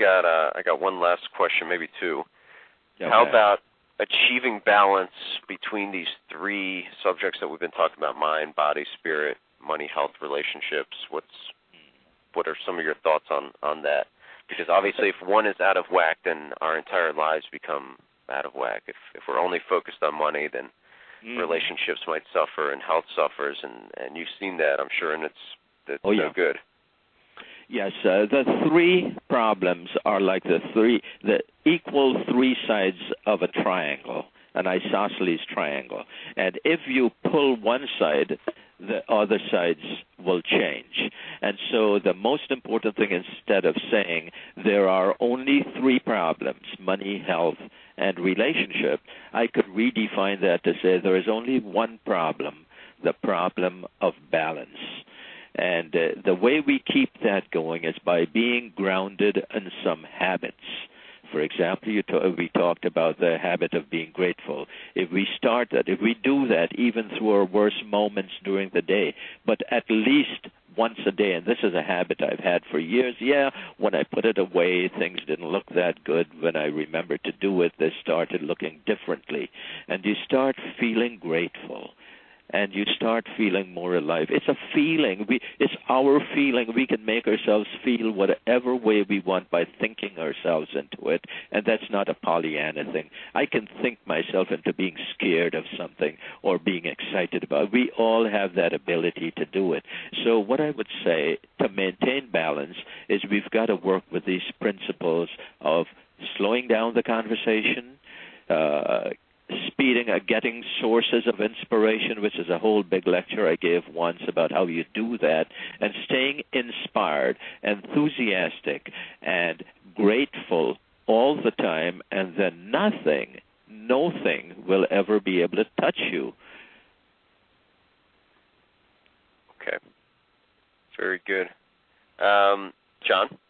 I got one last question, maybe two. Okay. How about achieving balance between these three subjects that we've been talking about: mind, body, spirit, money, health, relationships? What are some of your thoughts on that? Because obviously, if one is out of whack, then our entire lives become out of whack. If we're only focused on money, then relationships might suffer and health suffers, and you've seen that, I'm sure, and it's no good. Yes, the three problems are like the equal three sides of a triangle, an isosceles triangle. And if you pull one side, the other sides will change. And so the most important thing, instead of saying there are only three problems, money, health, and relationship, I could redefine that to say there is only one problem, the problem of balance. And the way we keep that going is by being grounded in some habits. For example, we talked about the habit of being grateful. If we start that, if we do that even through our worst moments during the day, but at least once a day, and this is a habit I've had for years. Yeah, when I put it away, things didn't look that good. When I remembered to do it, they started looking differently. And you start feeling grateful. And you start feeling more alive. It's a feeling. It's our feeling. We can make ourselves feel whatever way we want by thinking ourselves into it, and that's not a Pollyanna thing. I can think myself into being scared of something or being excited about it. We all have that ability to do it. So what I would say to maintain balance is we've got to work with these principles of slowing down the conversation, speeding, getting sources of inspiration, which is a whole big lecture I gave once about how you do that, and staying inspired, enthusiastic, and grateful all the time, and then nothing will ever be able to touch you. Okay. Very good. John,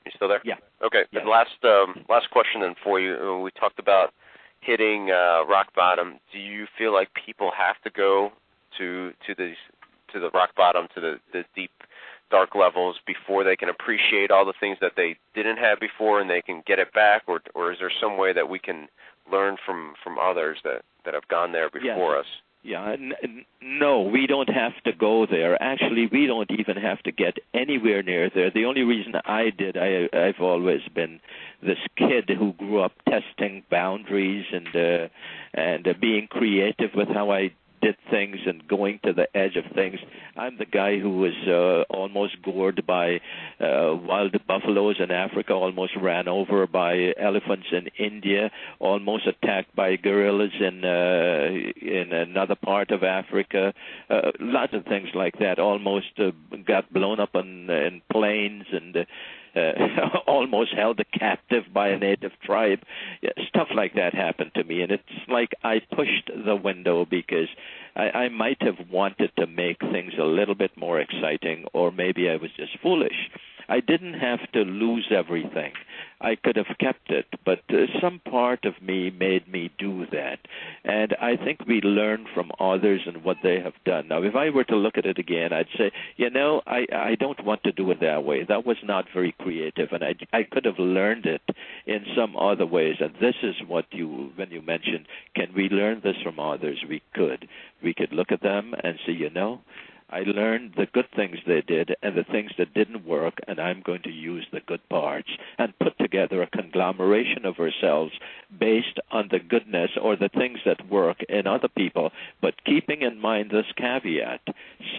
you still there? Yeah. Okay. Yeah. And last question then for you. We talked about hitting rock bottom. Do you feel like people have to go to the rock bottom, to the deep, dark levels before they can appreciate all the things that they didn't have before and they can get it back, or is there some way that we can learn from others that have gone there before us? Yeah, no, we don't have to go there. Actually, we don't even have to get anywhere near there. The only reason I've always been this kid who grew up testing boundaries and being creative with how I did things and going to the edge of things. I'm the guy who was almost gored by wild buffaloes in Africa, almost ran over by elephants in India, almost attacked by gorillas in another part of Africa. Lots of things like that. Almost got blown up in planes and almost held captive by a native tribe. Stuff like that happened to me, and it's like I pushed the window because I might have wanted to make things a little bit more exciting, or maybe I was just foolish. I didn't have to lose everything. I could have kept it, but some part of me made me do that. And I think we learn from others and what they have done. Now, if I were to look at it again, I'd say, I don't want to do it that way. That was not very creative, and I could have learned it in some other ways. And this is what when you mentioned, can we learn this from others? We could. We could look at them and say, I learned the good things they did and the things that didn't work, and I'm going to use the good parts and put together a conglomeration of ourselves based on the goodness or the things that work in other people, but keeping in mind this caveat.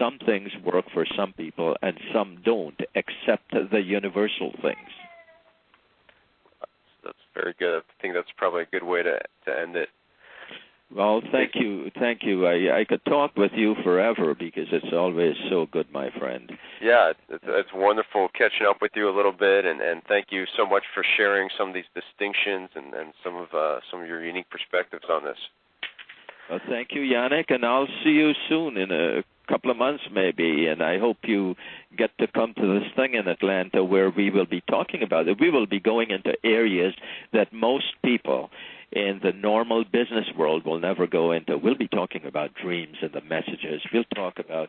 Some things work for some people and some don't, except the universal things. That's very good. I think that's probably a good way to end it. Well, thank you. I could talk with you forever because it's always so good, my friend. Yeah, it's wonderful catching up with you a little bit, and thank you so much for sharing some of these distinctions and some of your unique perspectives on this. Well, thank you, Yannick, and I'll see you soon in a couple of months maybe, and I hope you get to come to this thing in Atlanta where we will be talking about it. We will be going into areas that most people in the normal business world will never go into. We'll be talking about dreams and the messages. We'll talk about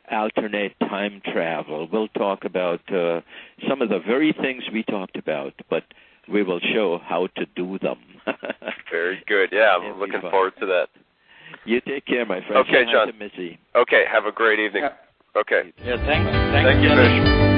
alternate time travel. We'll talk about some of the very things we talked about, but we will show how to do them. Very good. Yeah, I'm looking forward to that. You take care, my friend. Okay, John. To Missy. Okay, have a great evening. Yeah. Okay. Yeah, thanks. Thank you, Fish.